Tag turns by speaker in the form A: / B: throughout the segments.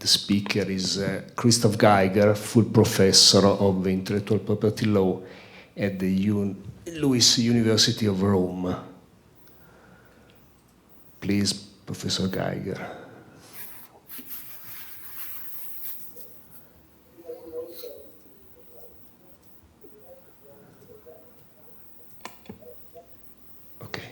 A: The speaker is Christoph Geiger, full professor of intellectual property law at the Louis University of Rome. Please, Professor Geiger. Okay.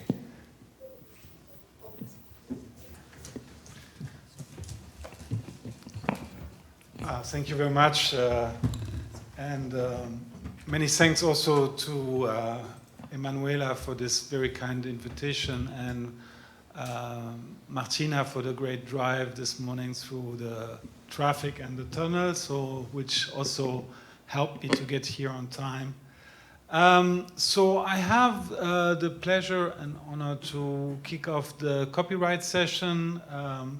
B: Thank you very much, and many thanks also to Emanuela for this very kind invitation, and Martina for the great drive this morning through the traffic and the tunnel, which also helped me to get here on time. So I have the pleasure and honor to kick off the copyright session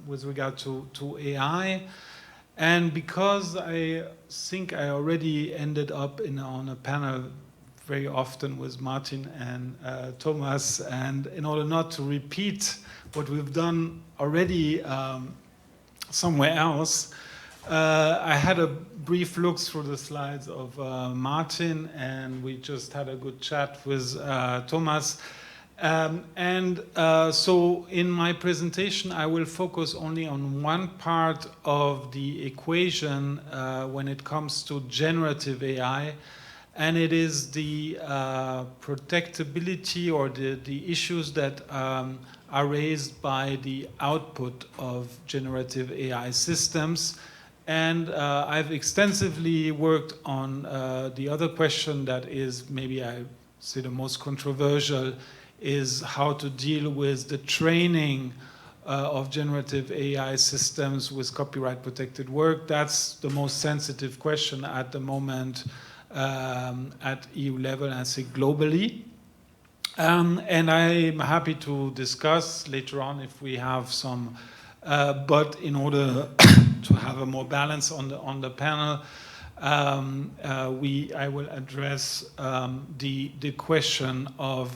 B: with regard to AI. And because I think I already ended up on a panel very often with Martin and Thomas, and in order not to repeat what we've done already somewhere else, I had a brief look through the slides of Martin, and we just had a good chat with Thomas. So in my presentation, I will focus only on one part of the equation when it comes to generative AI, and it is the protectability or the issues that are raised by the output of generative AI systems. And I've extensively worked on the other question that is maybe I say the most controversial, is how to deal with the training of generative AI systems with copyright protected work. That's the most sensitive question at the moment at EU level and I think globally. And I'm happy to discuss later on if we have some, but in order to have a more balance on the panel, I will address the question of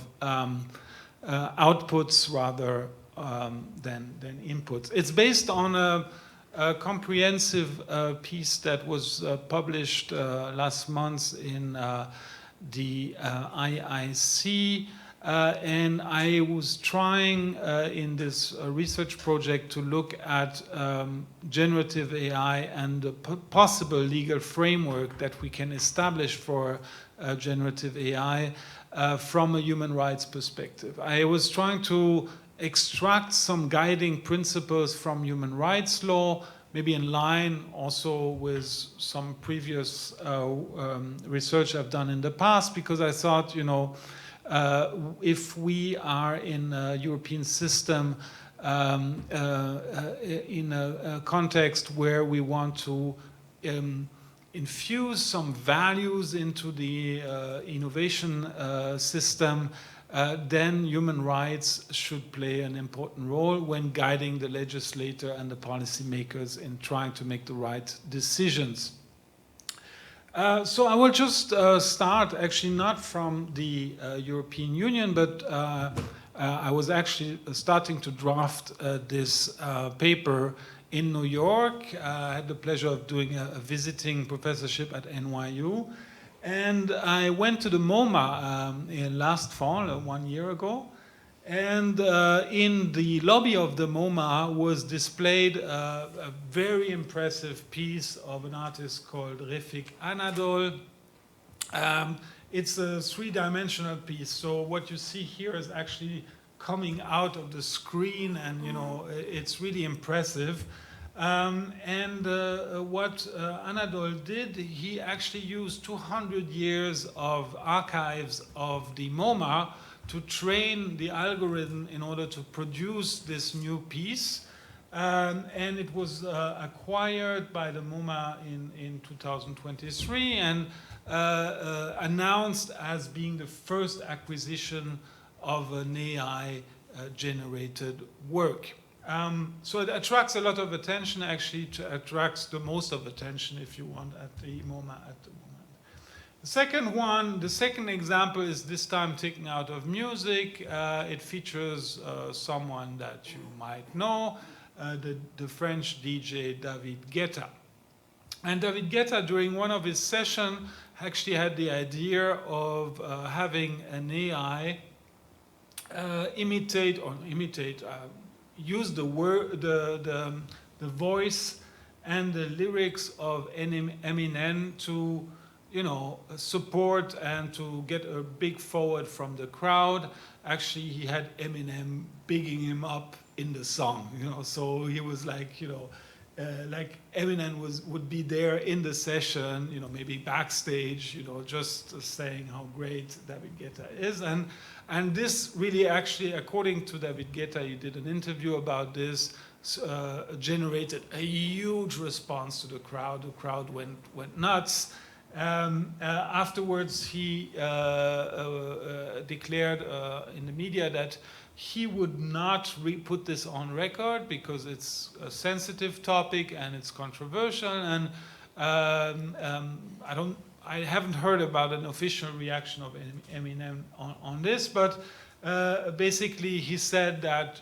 B: outputs rather than inputs. It's based on a comprehensive piece that was published last month in the IIC, and I was trying in this research project to look at generative AI and the possible legal framework that we can establish for generative AI from a human rights perspective. I was trying to extract some guiding principles from human rights law, maybe in line also with some previous research I've done in the past, because I thought, if we are in a European system in a context where we want to infuse some values into the innovation system, then human rights should play an important role when guiding the legislator and the policymakers in trying to make the right decisions. So I will just start actually not from the European Union, but I was actually starting to draft this paper in New York. I had the pleasure of doing a visiting professorship at NYU. And I went to the MoMA last fall, 1 year ago. And in the lobby of the MoMA was displayed a very impressive piece of an artist called Refik Anadol. It's a three-dimensional piece. So what you see here is actually coming out of the screen, and it's really impressive. What Anadol did, he actually used 200 years of archives of the MoMA to train the algorithm in order to produce this new piece. And it was acquired by the MoMA in 2023 and announced as being the first acquisition of an AI-generated work. So it attracts a lot of attention, actually it attracts the most of attention, if you want, at the MoMA at the moment. The second example is this time taken out of music. It features someone that you might know, the French DJ David Guetta. And David Guetta, during one of his sessions, actually had the idea of having an AI use the voice and the lyrics of Eminem to, support and to get a big forward from the crowd. Actually, he had Eminem bigging him up in the song, so he was like, like Eminem would be there in the session, maybe backstage, just saying how great David Guetta is. And this really actually, according to David Guetta, he did an interview about this, generated a huge response to the crowd. The crowd went nuts. Afterwards, he declared in the media that he would not put this on record because it's a sensitive topic and it's controversial. And I haven't heard about an official reaction of Eminem on this, but basically he said that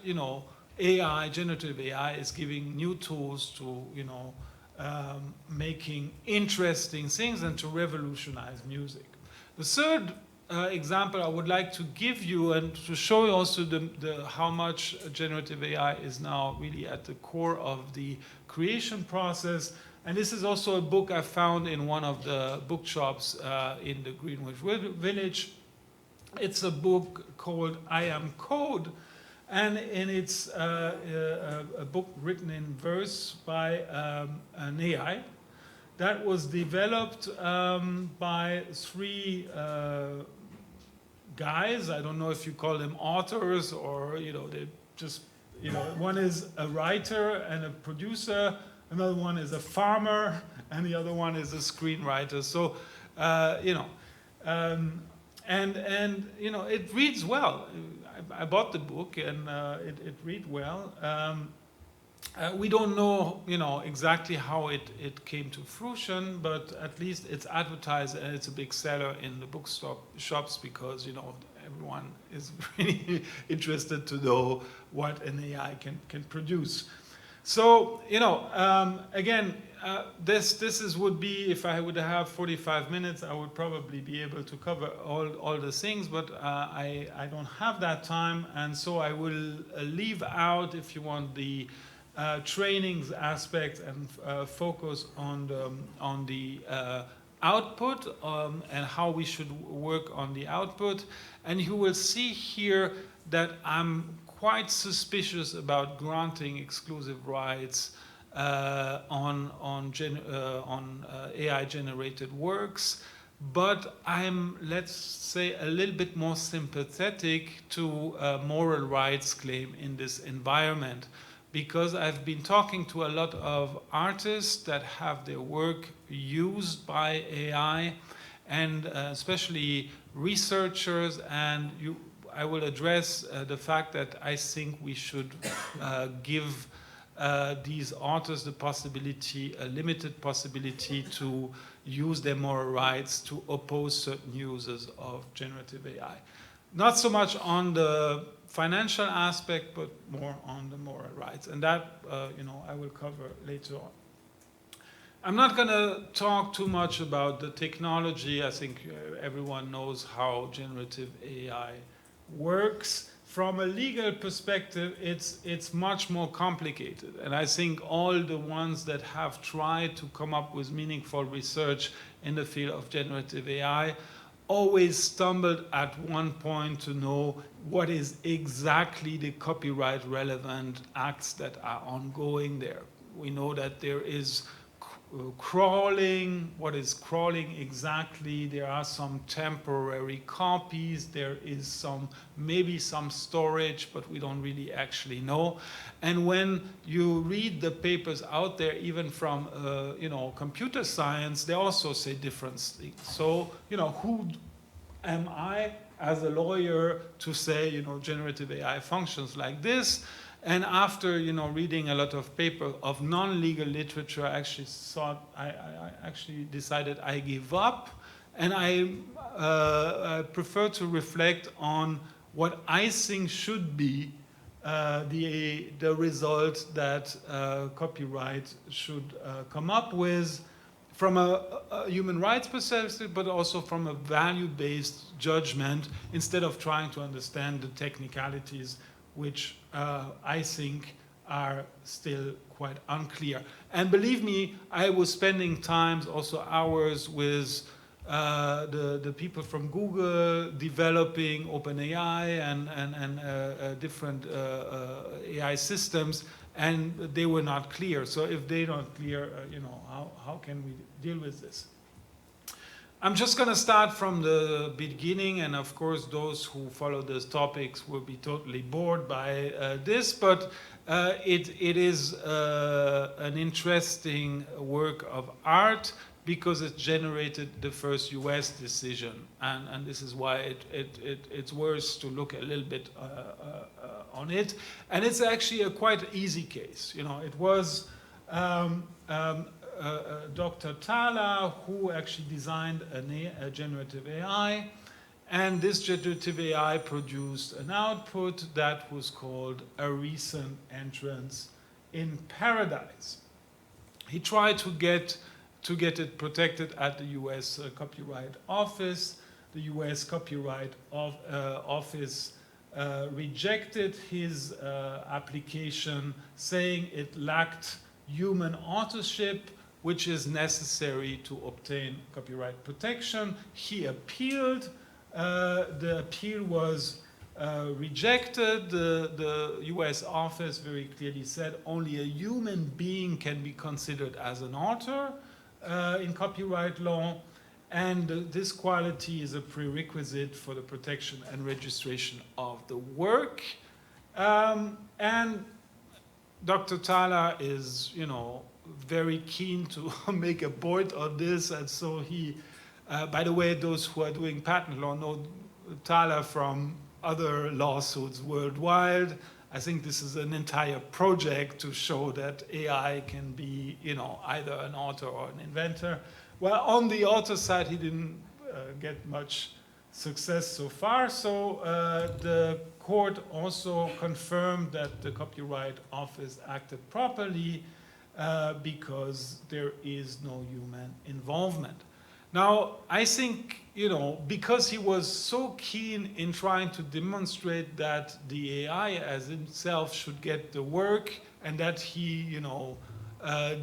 B: AI, generative AI, is giving new tools to making interesting things and to revolutionize music. The third example I would like to give you, and to show you also how much generative AI is now really at the core of the creation process. And this is also a book I found in one of the bookshops in the Greenwich Village. It's a book called I Am Code, and it's a book written in verse by an AI that was developed by three guys. I don't know if you call them authors or, they just, one is a writer and a producer, another one is a farmer, and the other one is a screenwriter. So, it reads well. I bought the book and it read well. We don't know, exactly how it came to fruition, but at least it's advertised and it's a big seller in the shops because, everyone is really interested to know what an AI can produce. So, again, this would be, if I would have 45 minutes, I would probably be able to cover all the things, but I don't have that time, and so I will leave out, if you want, the trainings aspect and focus on the output and how we should work on the output. And you will see here that I'm quite suspicious about granting exclusive rights on AI-generated works, but I'm, let's say, a little bit more sympathetic to a moral rights claim in this environment, because I've been talking to a lot of artists that have their work used by AI, and especially researchers, and I will address the fact that I think we should give these authors the possibility, a limited possibility, to use their moral rights to oppose certain uses of generative AI. Not so much on the financial aspect, but more on the moral rights. And that, I will cover later on. I'm not going to talk too much about the technology. I think everyone knows how generative AI works. From a legal perspective, it's much more complicated. And I think all the ones that have tried to come up with meaningful research in the field of generative AI always stumbled at one point to know what is exactly the copyright relevant acts that are ongoing there. We know that there is crawling. What is crawling exactly? There are some temporary copies. There is maybe some storage, but we don't really actually know. And when you read the papers out there, even from computer science, they also say different things. So who am I as a lawyer to say generative AI functions like this? And after reading a lot of papers of non-legal literature, I actually decided I give up, and I prefer to reflect on what I think should be the result that copyright should come up with from a human rights perspective, but also from a value-based judgment, instead of trying to understand the technicalities, which I think are still quite unclear. And believe me, I was spending times, also hours, with the people from Google developing OpenAI and different AI systems, and they were not clear. So if they're not clear, how can we deal with this? I'm just going to start from the beginning, and of course those who follow these topics will be totally bored by this, but it is an interesting work of art, because it generated the first US decision, and this is why it's worth to look a little bit on it. And it's actually a quite easy case. It was Dr. Thaler who actually designed a generative AI, and this generative AI produced an output that was called a recent entrance in paradise. He tried to get it protected at the US Copyright Office. The US Copyright Office rejected his application, saying it lacked human authorship, which is necessary to obtain copyright protection. He appealed. The appeal was rejected. The US office very clearly said only a human being can be considered as an author in copyright law, and this quality is a prerequisite for the protection and registration of the work. And Dr. Thaler is, very keen to make a point on this, and so he, by the way, those who are doing patent law know Thaler from other lawsuits worldwide. I think this is an entire project to show that AI can be, either an author or an inventor. Well, on the author side, he didn't get much success so far. So the court also confirmed that the Copyright Office acted properly because there is no human involvement. Now, I think, because he was so keen in trying to demonstrate that the AI as himself should get the work, and that he,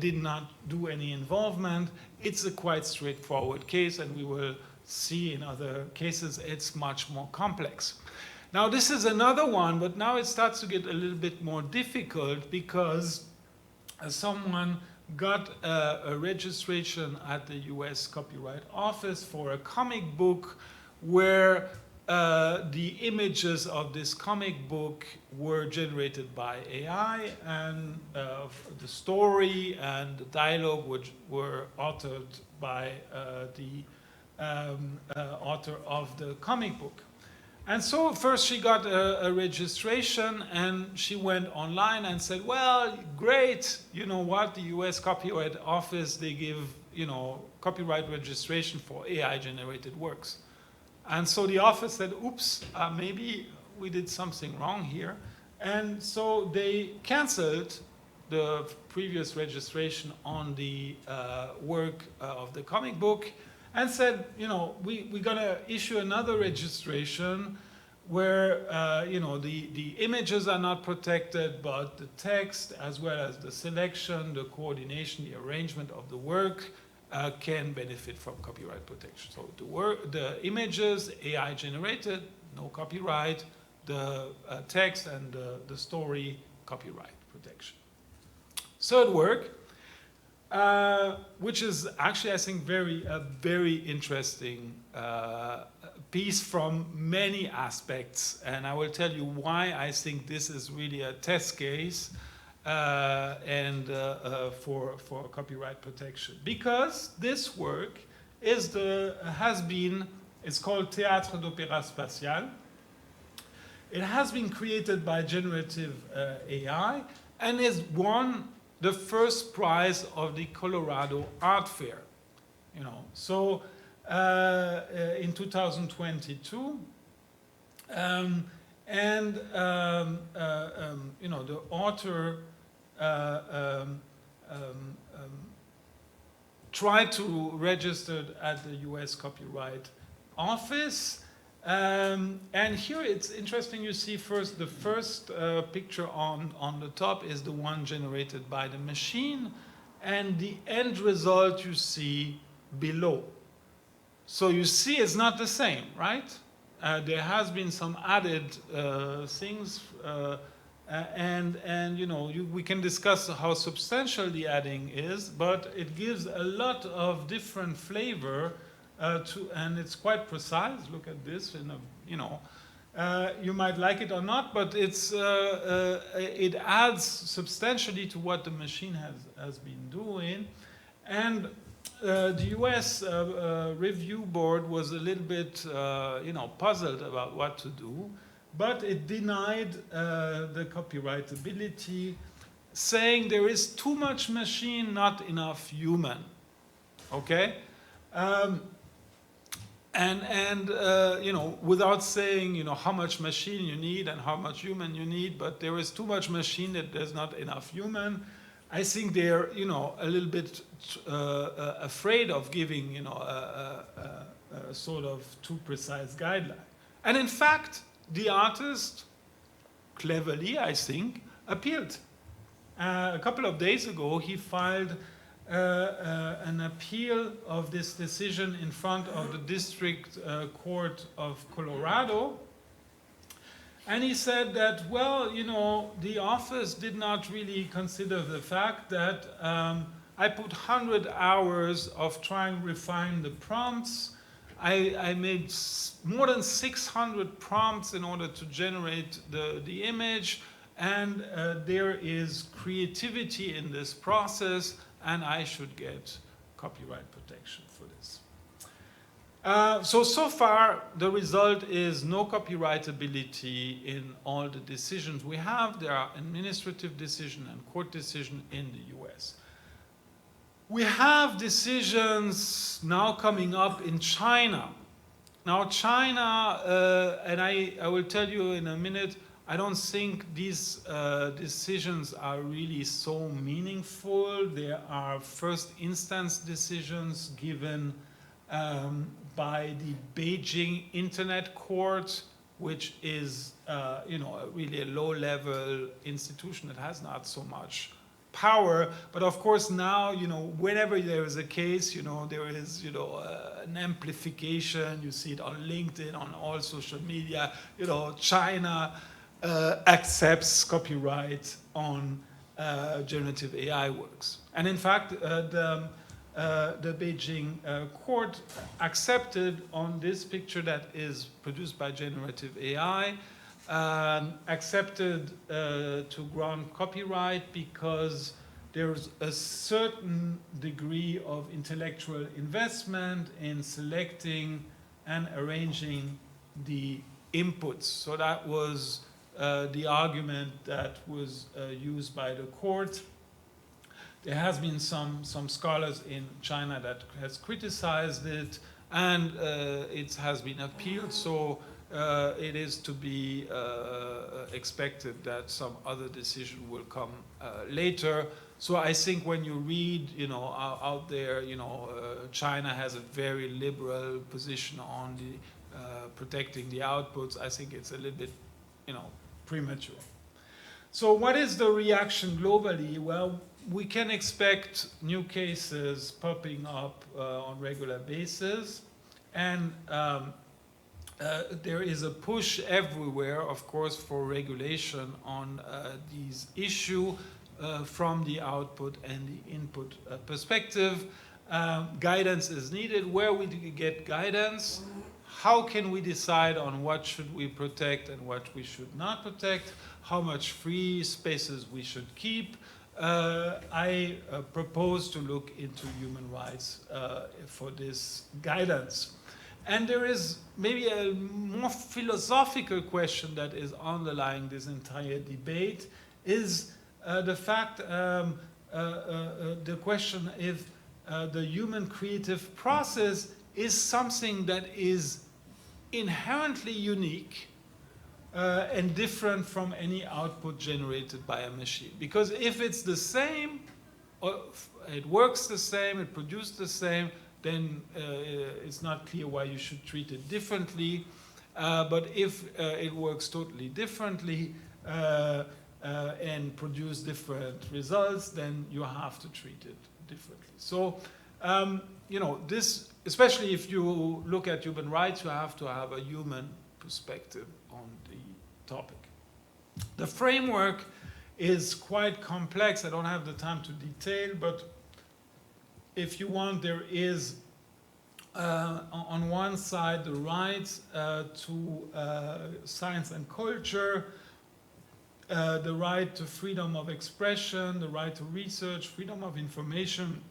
B: did not do any involvement, it's a quite straightforward case, and we will see in other cases it's much more complex. Now, this is another one, but now it starts to get a little bit more difficult, because someone got a registration at the US Copyright Office for a comic book where the images of this comic book were generated by AI, and the story and the dialogue which were authored by the author of the comic book. And so first she got a registration, and she went online and said, well, great, you know what, the US Copyright Office, they give, copyright registration for AI-generated works. And so the office said, oops, maybe we did something wrong here. And so they canceled the previous registration on the work of the comic book, and said, we're going to issue another registration where, the images are not protected, but the text, as well as the selection, the coordination, the arrangement of the work can benefit from copyright protection. So the images, AI generated, no copyright. The text and the story, copyright protection. Third work, which is actually, I think, a very interesting piece from many aspects, and I will tell you why I think this is really a test case for copyright protection. Because this work is it's called Théâtre d'Opéra Spatial. It has been created by generative AI and is won the first prize of the Colorado Art Fair. So in 2022, And you know, the author tried to register at the US Copyright Office. And here it's interesting, you see first, the first picture on the top is the one generated by the machine, and the end result you see below. So you see it's not the same, right? There has been some added things, and you know, we can discuss how substantial the adding is, but it gives a lot of different flavor and it's quite precise. Look at this, you know, you might like it or not, but it adds substantially to what the machine has been doing. And the US review board was a little bit, you know, puzzled about what to do, but it denied the copyrightability, saying there is too much machine, not enough human. Okay? You know, without saying, you know, how much machine you need and how much human you need, but there is too much machine that there's not enough human. I think they're, you know, a little bit afraid of giving, you know, a sort of too precise guideline. And in fact, the artist, cleverly, I think, appealed. A couple of days ago, he filed an appeal of this decision in front of the District Court of Colorado. And he said that, well, you know, the office did not really consider the fact that I put 100 hours of trying to refine the prompts. I made more than 600 prompts in order to generate the image, and there is creativity in this process, and I should get copyright protection for this. So far, the result is no copyrightability in all the decisions we have. There are administrative decisions and court decisions in the US. We have decisions now coming up in China. Now, China, and I will tell you in a minute, I don't think these decisions are really so meaningful. There are first instance decisions given by the Beijing Internet Court, which is you know, really a low-level institution that has not so much power. But of course now, you know, whenever there is a case, you know, there is, you know, an amplification. You see it on LinkedIn, on all social media. You know, China accepts copyright on generative AI works. And in fact, the Beijing court accepted on this picture that is produced by generative AI, accepted to grant copyright because there's a certain degree of intellectual investment in selecting and arranging the inputs. So that was the argument that was used by the court. There has been some scholars in China that has criticized it, and it has been appealed. So it is to be expected that some other decision will come later. So I think when you read, you know, out there, you know, China has a very liberal position on the protecting the outputs. I think it's a little bit, you know, premature. So what is the reaction globally? Well, we can expect new cases popping up on regular basis, and there is a push everywhere, of course, for regulation on these issues from the output and the input perspective. Guidance is needed. Where we get guidance? How can we decide on what should we protect and what we should not protect? How much free spaces we should keep? I propose to look into human rights for this guidance. And there is maybe a more philosophical question that is underlying this entire debate, is the fact, the question if the human creative process is something that is inherently unique, and different from any output generated by a machine. Because if it's the same, or it works the same, it produces the same, then it's not clear why you should treat it differently. But if it works totally differently and produce different results, then you have to treat it differently. So, you know, this, especially if you look at human rights, you have to have a human perspective on the topic. The framework is quite complex. I don't have the time to detail, but if you want, there is on one side the right to science and culture, the right to freedom of expression, the right to research, freedom of information,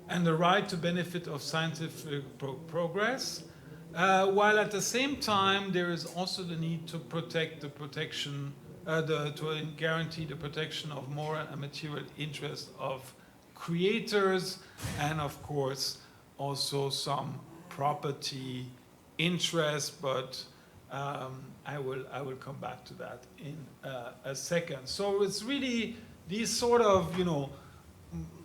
B: and the right to benefit of scientific progress. While at the same time, there is also the need to protect the protection, to guarantee the protection of moral and material interests of creators, and of course, also some property interest, but I will come back to that in a second. So it's really these sort of, you know,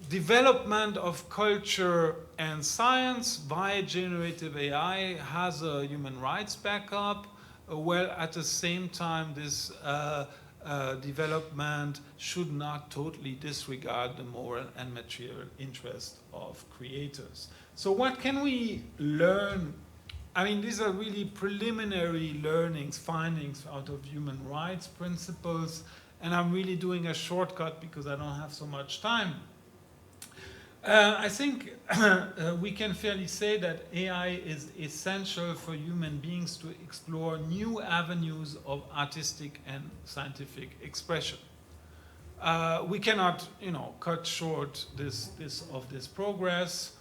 B: development of culture and science via generative AI has a human rights backup, while at the same time this development should not totally disregard the moral and material interest of creators. So what can we learn? I mean, these are really preliminary learnings, findings out of human rights principles, and I'm really doing a shortcut because I don't have so much time. I think we can fairly say that AI is essential for human beings to explore new avenues of artistic and scientific expression. We cannot, you know, cut short this progress.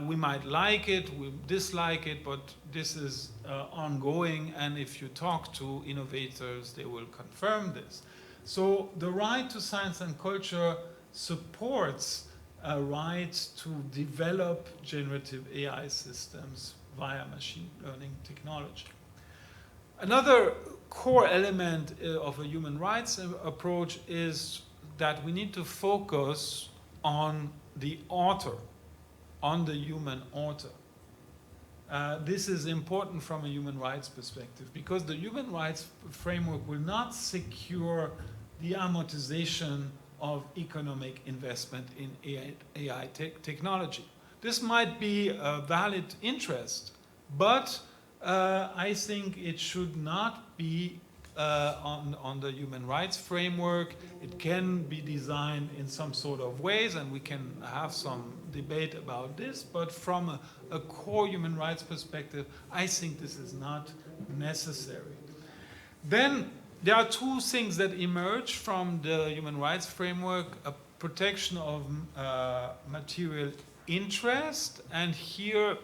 B: We might like it, we dislike it, but this is ongoing, and if you talk to innovators, they will confirm this. So the right to science and culture supports a right to develop generative AI systems via machine learning technology. Another core element of a human rights approach is that we need to focus on the author, on the human author. This is important from a human rights perspective because the human rights framework will not secure the amortization of economic investment in AI technology. This might be a valid interest, but I think it should not be on the human rights framework. It can be designed in some sort of ways, and we can have some debate about this, but from a core human rights perspective, I think this is not necessary. Then there are two things that emerge from the human rights framework: a protection of material interest, and here,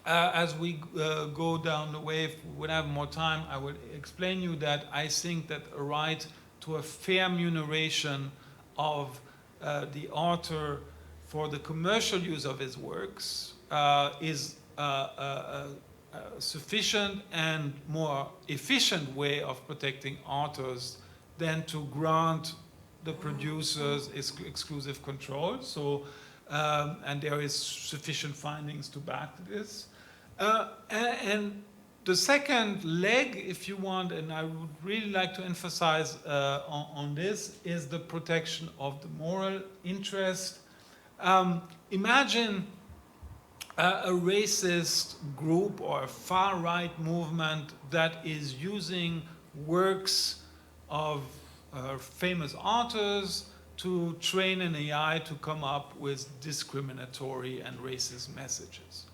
B: as we go down the way, if we have more time, I will explain you that I think that a right to a fair remuneration of the author for the commercial use of his works is sufficient and more efficient way of protecting authors than to grant the producers exclusive control. So, and there is sufficient findings to back this. And the second leg, if you want, and I would really like to emphasize on this, is the protection of the moral interest. Imagine a racist group or a far-right movement that is using works of famous authors to train an AI to come up with discriminatory and racist messages.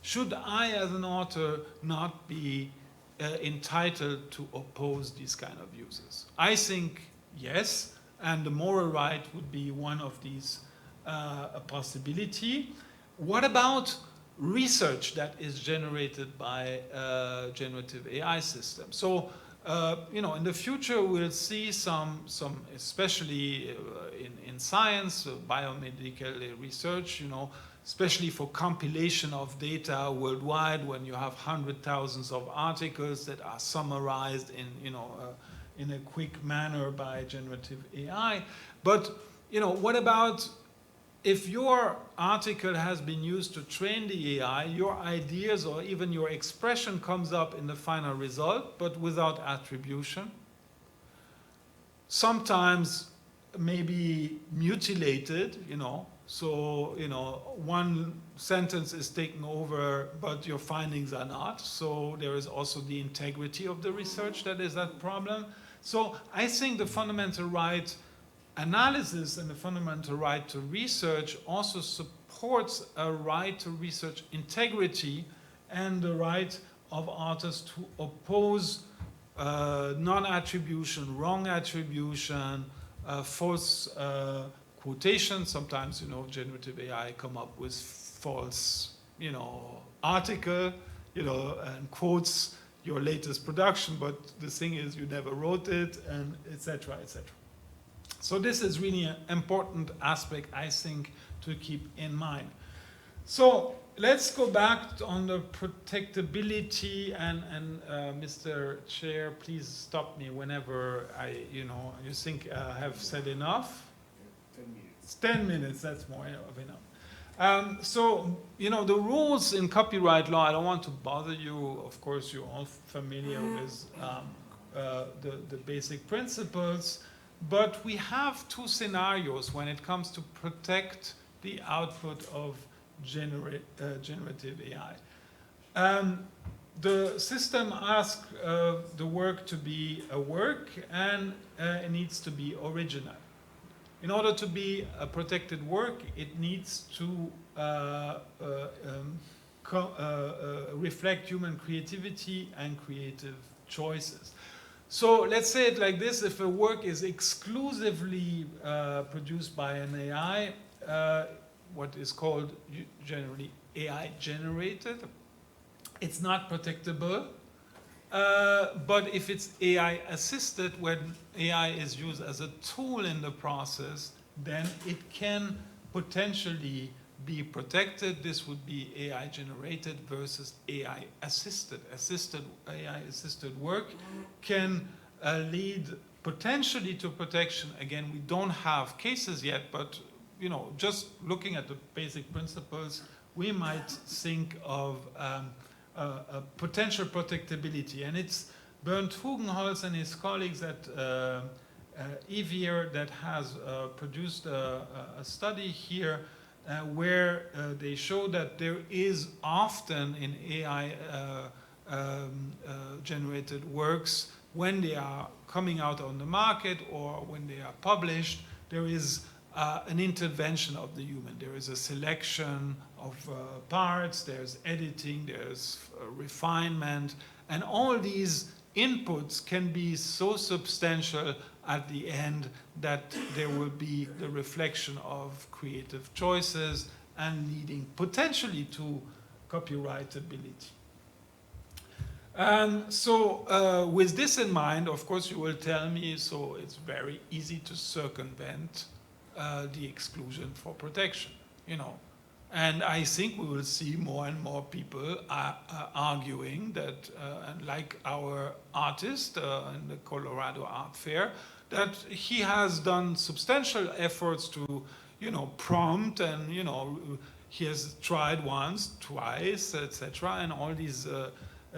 B: Should I, as an author, not be entitled to oppose these kind of uses? I think yes, and the moral right would be one of these a possibility. What about research that is generated by generative AI systems? So in the future we'll see some especially in science, biomedical research, especially for compilation of data worldwide, when you have hundreds of thousands of articles that are summarized in a quick manner by generative AI. But what about if your article has been used to train the AI, your ideas or even your expression comes up in the final result, but without attribution? Sometimes maybe mutilated, so, one sentence is taken over, but your findings are not. So there is also the integrity of the research that is that problem. So I think the fundamental right analysis and the fundamental right to research also supports a right to research integrity and the right of authors to oppose non-attribution, wrong attribution, false quotation. Sometimes, generative AI come up with false, article, and quotes your latest production, but the thing is you never wrote it, and etc., etc. So this is really an important aspect, I think, to keep in mind. So let's go back on the protectability, and Mr. Chair, please stop me whenever you think I have said enough.
A: 10 minutes.
B: 10 minutes, that's more of enough. So, the rules in copyright law, I don't want to bother you. Of course, you're all familiar with the basic principles. But we have two scenarios when it comes to protect the output of generative AI. The system asks the work to be a work, and it needs to be original. In order to be a protected work, it needs to reflect human creativity and creative choices. So let's say it like this: if a work is exclusively produced by an AI, what is called generally AI generated, it's not protectable. But if it's AI assisted, when AI is used as a tool in the process, then it can potentially be protected. This would be AI generated versus AI assisted. AI assisted work can lead potentially to protection. Again, we don't have cases yet, but just looking at the basic principles, we might think of a potential protectability. And it's Bernd Hugenholz and his colleagues at EVIR that has produced a study here where they show that there is often in AI generated works, when they are coming out on the market or when they are published, there is an intervention of the human. There is a selection of parts, there's editing, there's refinement, and all these inputs can be so substantial at the end that there will be the reflection of creative choices and leading potentially to copyrightability. So with this in mind, of course, you will tell me, so it's very easy to circumvent the exclusion for protection, And I think we will see more and more people arguing that, and like our artist in the Colorado Art Fair, that he has done substantial efforts to, prompt, and, he has tried once, twice, etc. And all these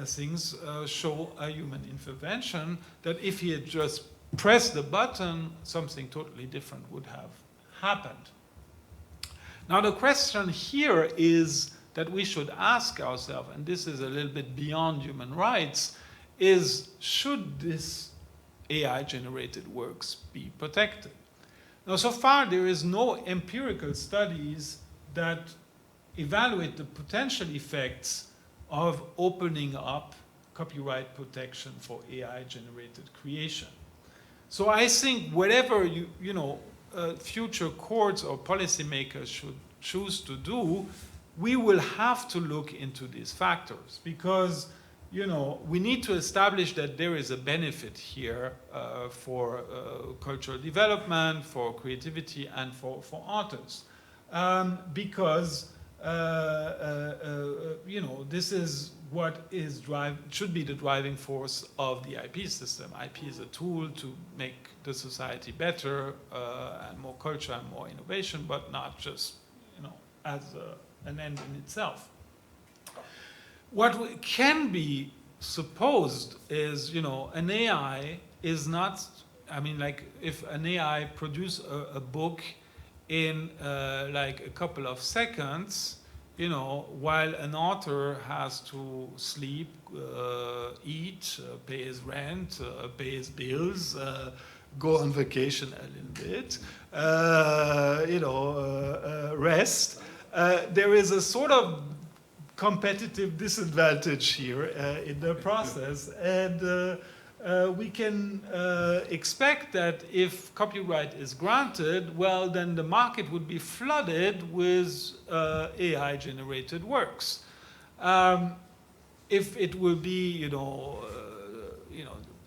B: things show a human intervention, that if he had just pressed the button, something totally different would have happened. Now the question here is that we should ask ourselves, and this is a little bit beyond human rights, is should this AI-generated works be protected? Now so far there is no empirical studies that evaluate the potential effects of opening up copyright protection for AI-generated creation. So I think whatever future courts or policymakers should choose to do, we will have to look into these factors, because you know, we need to establish that there is a benefit here for cultural development, for creativity, and for authors. Because, you know, this is what should be the driving force of the IP system. IP is a tool to make the society better and more culture and more innovation, but not just, you know, as an end in itself. What can be supposed is, you know, an AI is not, I mean, like if an AI produce a book in like a couple of seconds, you know, while an author has to sleep, eat, pay his rent, pay his bills, go on vacation a little bit, you know, rest, there is a sort of competitive disadvantage here in the process. And we can expect that if copyright is granted, well, then the market would be flooded with AI-generated works. If it will be, you know,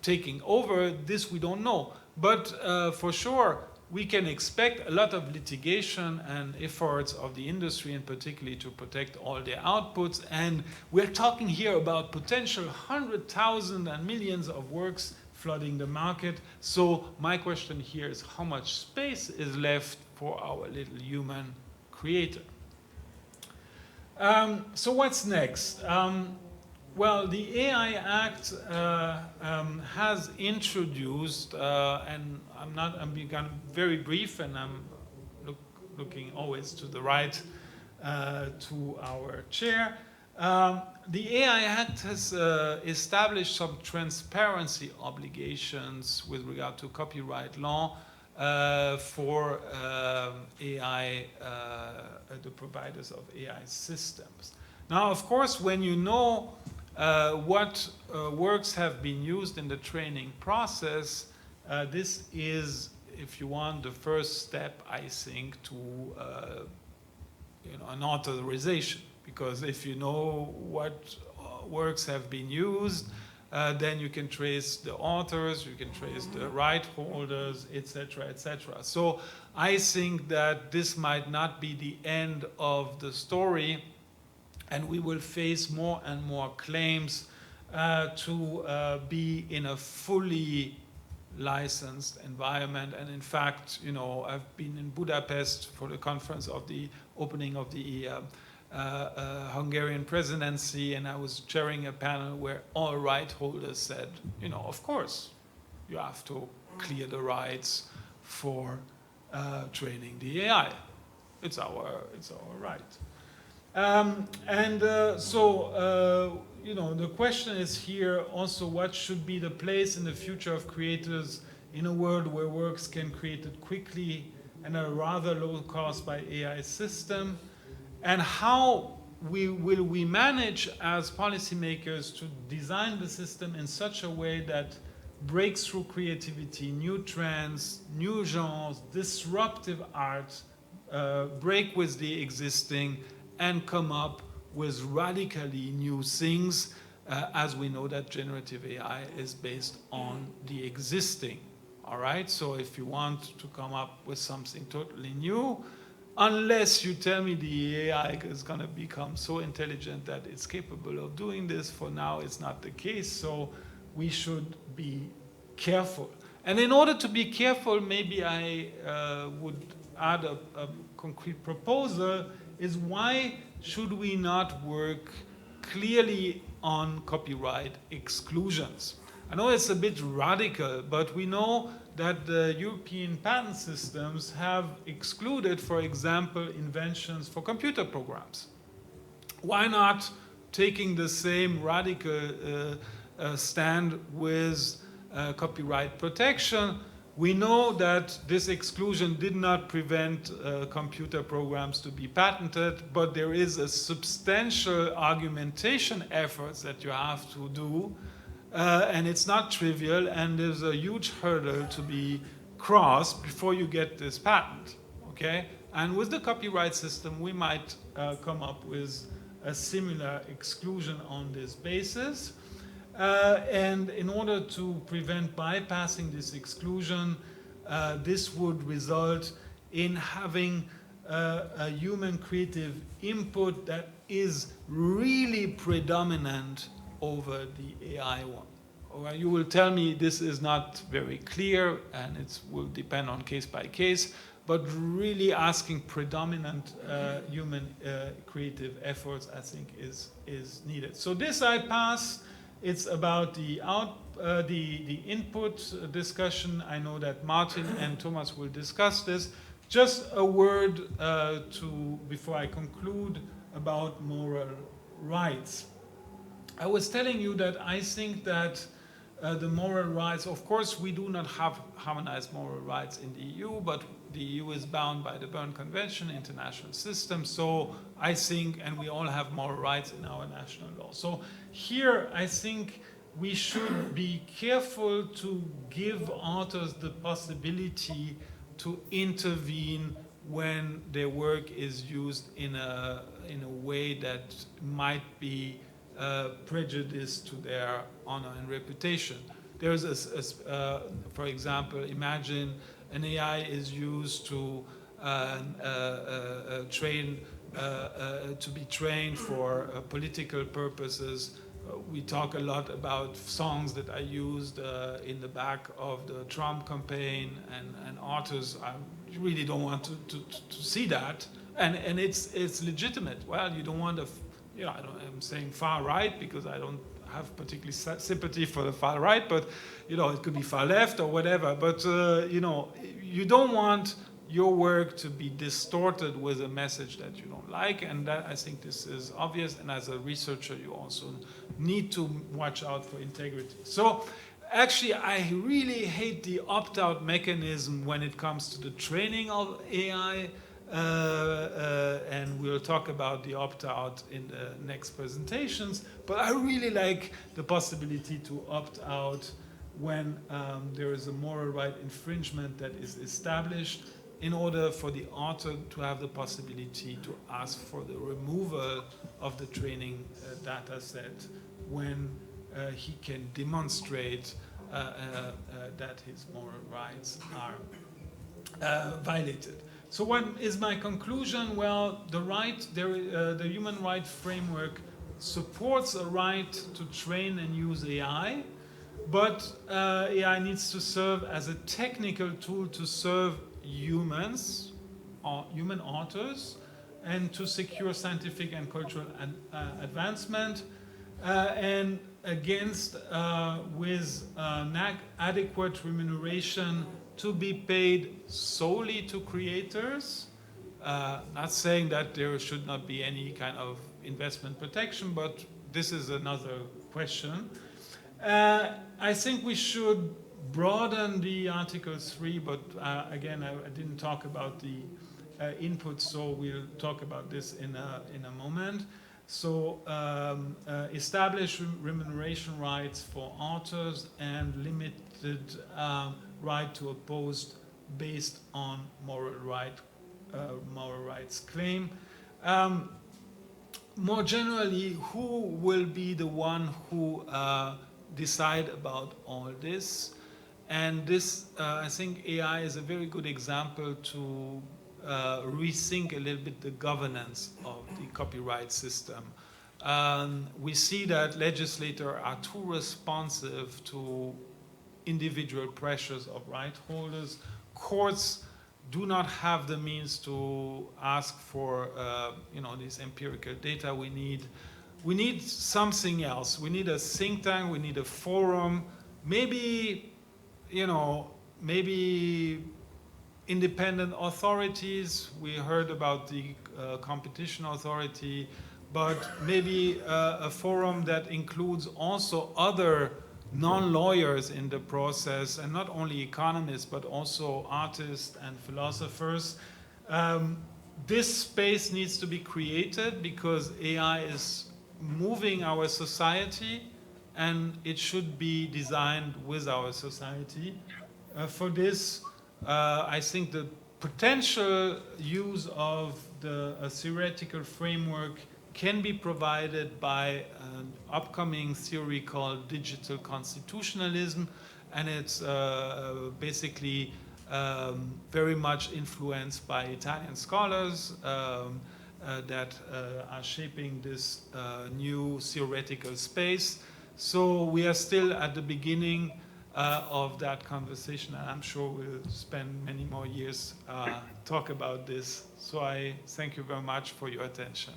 B: taking over, this we don't know. But for sure, we can expect a lot of litigation and efforts of the industry, and particularly to protect all their outputs. And we're talking here about potential 100,000 and millions of works flooding the market. So my question here is, how much space is left for our little human creator? So what's next? Well, the AI Act has introduced, and I'm being very brief, and I'm looking always to the right to our chair. The AI Act has established some transparency obligations with regard to copyright law for AI, the providers of AI systems. Now, of course, when you know what works have been used in the training process, this is, if you want, the first step, I think, to you know, an authorization. Because if you know what works have been used, then you can trace the authors, you can trace the right holders, etc., etc. So I think that this might not be the end of the story, and we will face more and more claims to be in a fully licensed environment. And in fact, you know, I've been in Budapest for the conference of the opening of the Hungarian presidency, and I was chairing a panel where all right holders said, you know, of course, you have to clear the rights for training the AI. It's our right. You know, the question is here also, what should be the place in the future of creators in a world where works can be created quickly and at a rather low cost by AI system? And how will we manage as policymakers to design the system in such a way that breakthrough creativity, new trends, new genres, disruptive art break with the existing and come up with radically new things, as we know that generative AI is based on the existing. All right, so if you want to come up with something totally new, unless you tell me the AI is going to become so intelligent that it's capable of doing this, for now it's not the case, so we should be careful. And in order to be careful, maybe I would add a concrete proposal, is why should we not work clearly on copyright exclusions? I know it's a bit radical, but we know that the European patent systems have excluded, for example, inventions for computer programs. Why not taking the same radical stand with copyright protection? We know that this exclusion did not prevent computer programs to be patented, but there is a substantial argumentation efforts that you have to do, and it's not trivial, and there's a huge hurdle to be crossed before you get this patent, okay? And with the copyright system, we might come up with a similar exclusion on this basis. And in order to prevent bypassing this exclusion, this would result in having a human creative input that is really predominant over the AI one. Or you will tell me this is not very clear and it will depend on case by case, but really asking predominant human creative efforts, I think, is needed. So this I pass. It's about the input discussion. I know that Martin and Thomas will discuss this. Just a word before I conclude about moral rights. I was telling you that I think that the moral rights, of course, we do not have harmonized moral rights in the EU, but the EU is bound by the Berne Convention, international system. So I think, and we all have moral rights in our national law. So here, I think we should be careful to give authors the possibility to intervene when their work is used in a way that might be prejudice to their honor and reputation. There's for example, imagine an AI is used to be trained for political purposes. We talk a lot about songs that are used in the back of the Trump campaign, and authors really don't want to see that, and it's legitimate. Well, you don't want to, I'm saying far right because I don't have particularly sympathy for the far right, but it could be far left or whatever. But you don't want your work to be distorted with a message that you don't like, and that, I think this is obvious. And as a researcher, you also need to watch out for integrity. So actually, I really hate the opt-out mechanism when it comes to the training of AI. And we'll talk about the opt-out in the next presentations. But I really like the possibility to opt out when there is a moral right infringement that is established, in order for the author to have the possibility to ask for the removal of the training data set when he can demonstrate that his moral rights are violated. So what is my conclusion? Well, the human rights framework supports a right to train and use AI, but AI needs to serve as a technical tool to serve humans, or human authors, and to secure scientific and cultural advancement, and against with adequate remuneration to be paid solely to creators. Not saying that there should not be any kind of investment protection, but this is another question. I think we should broaden the Article 3, but again, I didn't talk about the input, so we'll talk about this in a moment. So establish remuneration rights for authors and limited right to oppose based on moral rights claim. More generally, who will be the one who decide about all this? And this, I think AI is a very good example to rethink a little bit the governance of the copyright system. We see that legislators are too responsive to individual pressures of right holders. Courts do not have the means to ask for this empirical data. We need something else. We need a think tank. We need a forum. Maybe independent authorities. We heard about the competition authority, but maybe a forum that includes also other non-lawyers in the process, and not only economists, but also artists and philosophers. This space needs to be created because AI is moving our society, and it should be designed with our society. For this, I think the potential use of a theoretical framework can be provided by an upcoming theory called digital constitutionalism, and it's basically very much influenced by Italian scholars that are shaping this new theoretical space. So we are still at the beginning of that conversation, and I'm sure we'll spend many more years talk about this. So I thank you very much for your attention.